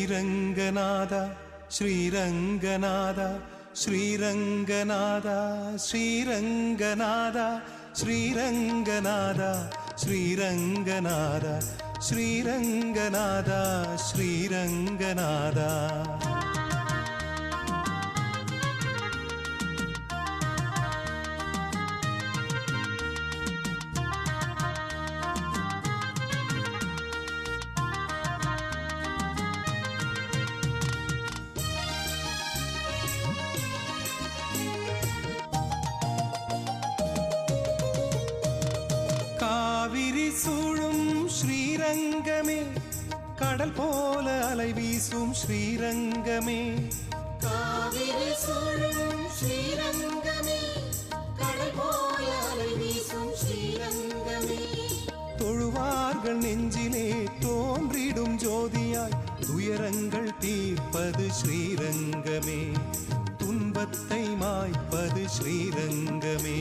ശ്രീരംഗനാഥ ശ്രീരംഗനാഥ ശ്രീരംഗനാഥ ശ്രീരംഗനാഥ ശ്രീരംഗനാഥ ശ്രീരംഗനാഥ ശ്രീരംഗനാഥ ശ്രീരംഗനാഥ காவிரி சூழும் ஸ்ரீரங்கமே கடல் போல அலை வீசும் ஸ்ரீரங்கமே காவிரி சூழும் ஸ்ரீரங்கமே கடல் போல அலை வீசும் ஸ்ரீரங்கமே தொழுவார்கள் நெஞ்சிலே தோன்றிடும் ஜோதியாய் துயரங்கள் தீர்ப்பது ஸ்ரீரங்கமே துன்பத்தை மாய்ப்பது ஸ்ரீரங்கமே